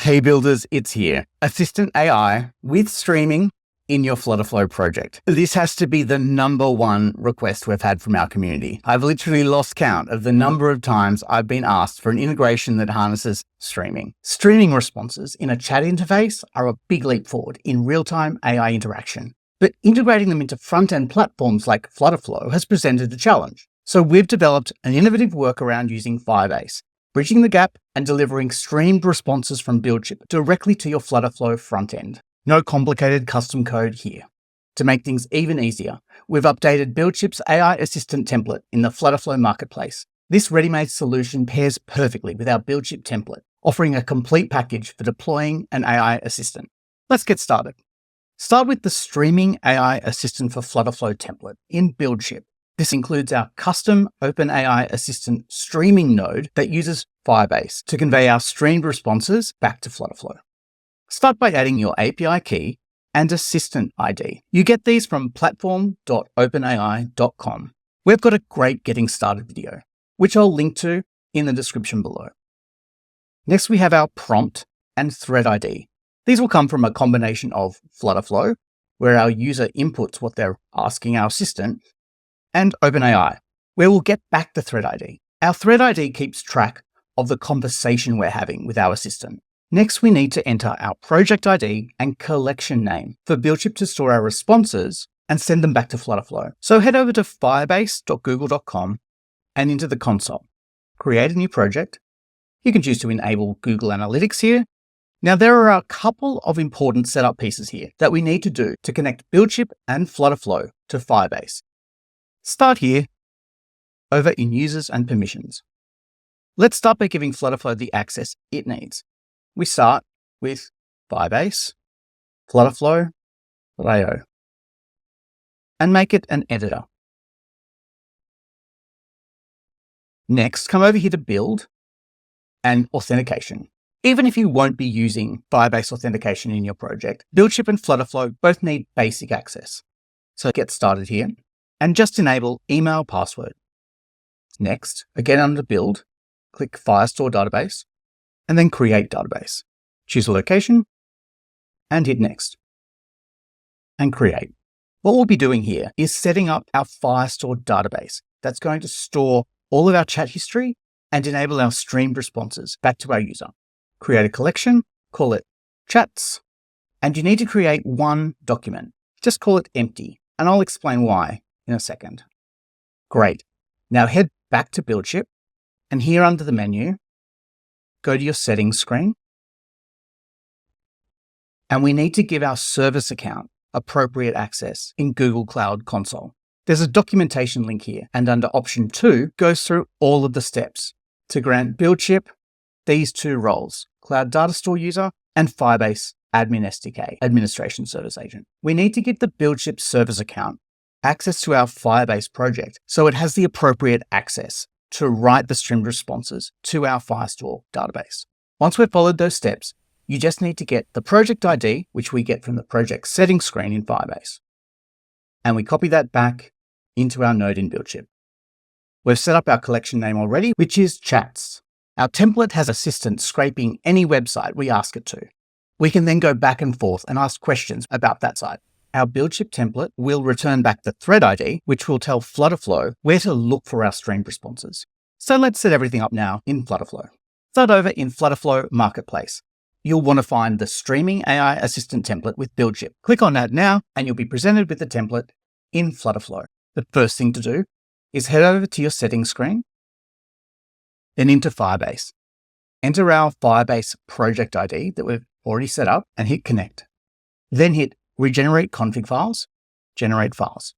Hey builders, it's here. Assistant AI with streaming in your FlutterFlow project. This has to be the #1 request we've had from our community. I've literally lost count of the number of times I've been asked for an integration that harnesses streaming. Streaming responses in a chat interface are a big leap forward in real-time AI interaction. But integrating them into front-end platforms like FlutterFlow has presented a challenge. So we've developed an innovative workaround using Firebase, bridging the gap and delivering streamed responses from BuildShip directly to your FlutterFlow front end. No complicated custom code here. To make things even easier, we've updated BuildShip's AI assistant template in the FlutterFlow marketplace. This ready-made solution pairs perfectly with our BuildShip template, offering a complete package for deploying an AI assistant. Let's get started. Start with the Streaming AI Assistant for FlutterFlow template in BuildShip. This includes our custom OpenAI Assistant streaming node that uses Firebase to convey our streamed responses back to FlutterFlow. Start by adding your API key and assistant ID. You get these from platform.openai.com. We've got a great getting started video, which I'll link to in the description below. Next, we have our prompt and thread ID. These will come from a combination of FlutterFlow, where our user inputs what they're asking our assistant, and OpenAI, where we'll get back the thread ID. Our thread ID keeps track of the conversation we're having with our assistant. Next, we need to enter our project ID and collection name for BuildShip to store our responses and send them back to FlutterFlow. So head over to firebase.google.com and into the console. Create a new project. You can choose to enable Google Analytics here. Now, there are a couple of important setup pieces here that we need to do to connect BuildShip and FlutterFlow to Firebase. Start here, over in Users and Permissions. Let's start by giving FlutterFlow the access it needs. We start with Firebase, FlutterFlow.io, and make it an editor. Next, come over here to Build and Authentication. Even if you won't be using Firebase authentication in your project, BuildShip and FlutterFlow both need basic access. So get started here. And just enable email password. Next, again under Build, click Firestore database, and then Create database. Choose a location, and hit Next. And Create. What we'll be doing here is setting up our Firestore database that's going to store all of our chat history and enable our streamed responses back to our user. Create a collection, call it Chats, and you need to create one document. Just call it Empty, and I'll explain why in a second. Great. Now head back to BuildShip, and here under the menu, go to your settings screen. And we need to give our service account appropriate access in Google Cloud Console. There's a documentation link here, and under option 2 goes through all of the steps to grant BuildShip these 2 roles, Cloud Data Store User and Firebase Admin SDK, Administration Service Agent. We need to give the BuildShip service account access to our Firebase project so it has the appropriate access to write the streamed responses to our Firestore database. Once we've followed those steps, you just need to get the project ID, which we get from the project settings screen in Firebase. And we copy that back into our node in BuildShip. We've set up our collection name already, which is Chats. Our template has assistants scraping any website we ask it to. We can then go back and forth and ask questions about that site. Our BuildShip template will return back the thread ID, which will tell FlutterFlow where to look for our streamed responses. So let's set everything up now in FlutterFlow. Start over in FlutterFlow Marketplace. You'll want to find the Streaming AI Assistant template with BuildShip. Click on that now, and you'll be presented with the template in FlutterFlow. The first thing to do is head over to your settings screen, then into Firebase. Enter our Firebase project ID that we've already set up and hit Connect. Then hit Regenerate config files, generate files.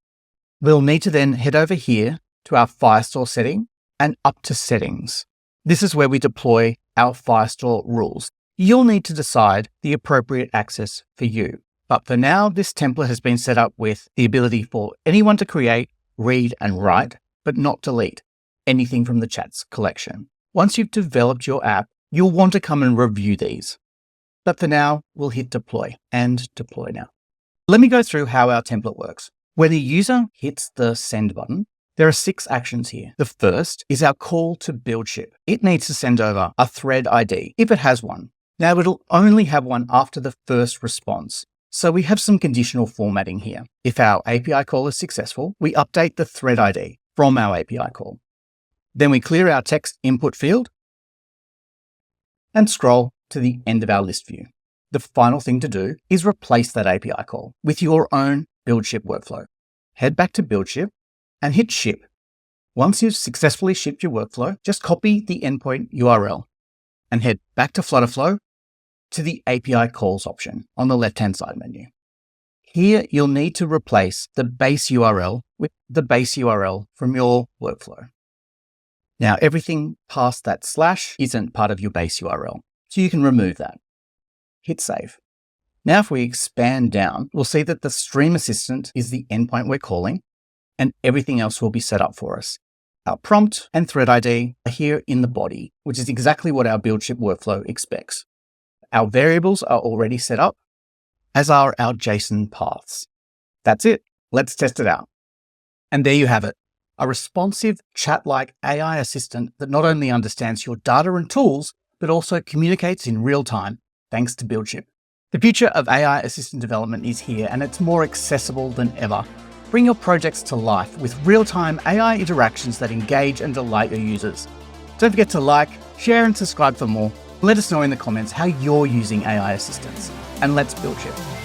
We'll need to then head over here to our Firestore setting and up to settings. This is where we deploy our Firestore rules. You'll need to decide the appropriate access for you. But for now, this template has been set up with the ability for anyone to create, read, and write, but not delete anything from the chats collection. Once you've developed your app, you'll want to come and review these. But for now, we'll hit Deploy and Deploy now. Let me go through how our template works. When a user hits the Send button, there are 6 actions here. The first is our call to BuildShip. It needs to send over a thread ID, if it has one. Now it'll only have one after the first response. So we have some conditional formatting here. If our API call is successful, we update the thread ID from our API call. Then we clear our text input field and scroll to the end of our list view. The final thing to do is replace that API call with your own BuildShip workflow. Head back to BuildShip and hit ship. Once you've successfully shipped your workflow, just copy the endpoint URL and head back to FlutterFlow to the API calls option on the left-hand side menu. Here, you'll need to replace the base URL with the base URL from your workflow. Now, everything past that slash isn't part of your base URL, so you can remove that. Hit save. Now, if we expand down, we'll see that the Stream Assistant is the endpoint we're calling, and everything else will be set up for us. Our prompt and thread ID are here in the body, which is exactly what our BuildShip workflow expects. Our variables are already set up, as are our JSON paths. That's it. Let's test it out. And there you have it. A responsive, chat-like AI assistant that not only understands your data and tools, but also communicates in real time, thanks to BuildShip. The future of AI assistant development is here, and it's more accessible than ever. Bring your projects to life with real-time AI interactions that engage and delight your users. Don't forget to like, share, and subscribe for more. Let us know in the comments how you're using AI assistants, and let's BuildShip.